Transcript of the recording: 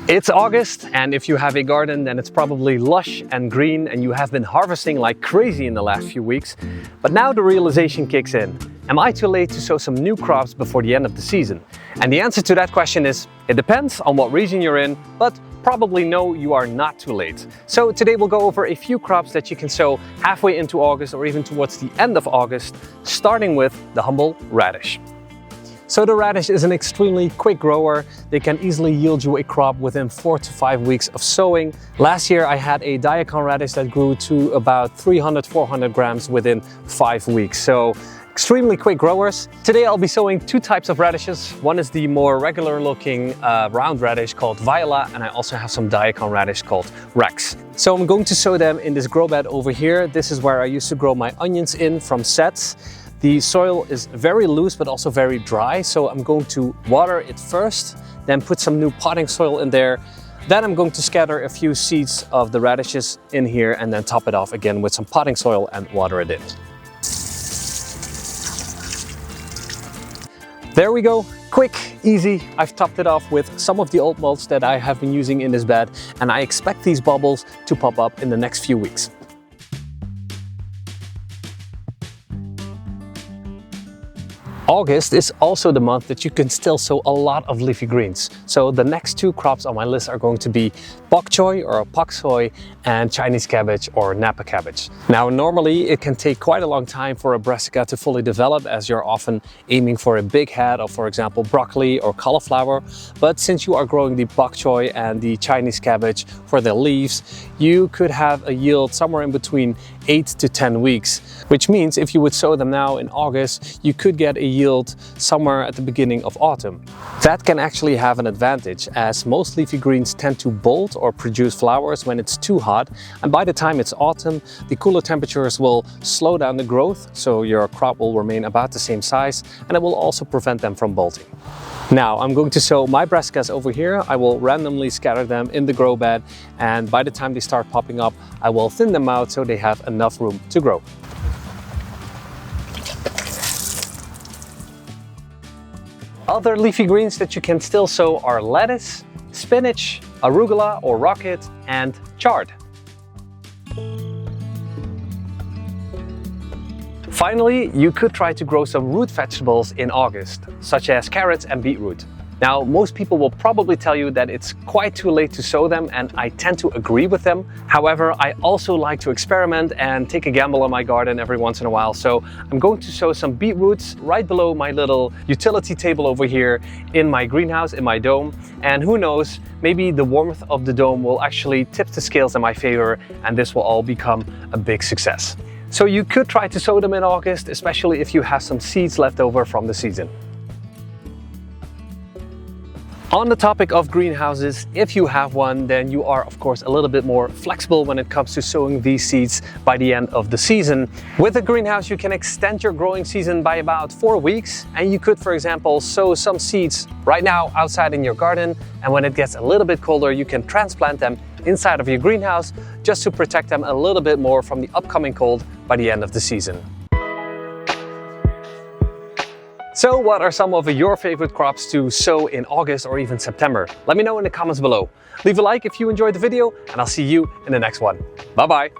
It's August, and if you have a garden, then it's probably lush and green and you have been harvesting like crazy in the last few weeks. But now the realization kicks in. Am I too late to sow some new crops before the end of the season? And the answer to that question is, it depends on what region you're in, but probably no, you are not too late. So today we'll go over a few crops that you can sow halfway into August or even towards the end of August, starting with the humble radish. So the radish is an extremely quick grower. They can easily yield you a crop within 4 to 5 weeks of sowing. Last year I had a daikon radish that grew to about 300-400 grams within 5 weeks. So extremely quick growers. Today I'll be sowing two types of radishes. One is the more regular looking round radish called Viola, and I also have some daikon radish called Rex. So I'm going to sow them in this grow bed over here. This is where I used to grow my onions in from sets. The soil is very loose but also very dry, so I'm going to water it first, then put some new potting soil in there. Then I'm going to scatter a few seeds of the radishes in here and then top it off again with some potting soil and water it in. There we go, quick, easy. I've topped it off with some of the old mulch that I have been using in this bed, and I expect these bubbles to pop up in the next few weeks. August is also the month that you can still sow a lot of leafy greens. So the next two crops on my list are going to be bok choy or pak choi and Chinese cabbage or Napa cabbage. Now normally it can take quite a long time for a brassica to fully develop, as you're often aiming for a big head of, for example, broccoli or cauliflower. But since you are growing the bok choy and the Chinese cabbage for their leaves, you could have a yield somewhere in between 8 to 10 weeks, which means if you would sow them now in August, you could get a yield somewhere at the beginning of autumn. That can actually have an advantage, as most leafy greens tend to bolt or produce flowers when it's too hot, and by the time it's autumn, the cooler temperatures will slow down the growth, so your crop will remain about the same size, and it will also prevent them from bolting. Now I'm going to sow my brassicas over here. I will randomly scatter them in the grow bed, and by the time they start popping up, I will thin them out so they have enough room to grow. Other leafy greens that you can still sow are lettuce, spinach, arugula or rocket, and chard. Finally, you could try to grow some root vegetables in August, such as carrots and beetroot. Now, most people will probably tell you that it's quite too late to sow them, and I tend to agree with them. However, I also like to experiment and take a gamble on my garden every once in a while. So I'm going to sow some beetroots right below my little utility table over here in my greenhouse, in my dome. And who knows, maybe the warmth of the dome will actually tip the scales in my favor, and this will all become a big success. So you could try to sow them in August, especially if you have some seeds left over from the season. On the topic of greenhouses, if you have one, then you are of course a little bit more flexible when it comes to sowing these seeds by the end of the season. With a greenhouse, you can extend your growing season by about 4 weeks, and you could, for example, sow some seeds right now outside in your garden, and when it gets a little bit colder, you can transplant them inside of your greenhouse just to protect them a little bit more from the upcoming cold by the end of the season. So what are some of your favorite crops to sow in August or even September? Let me know in the comments below. Leave a like if you enjoyed the video, and I'll see you in the next one. Bye bye!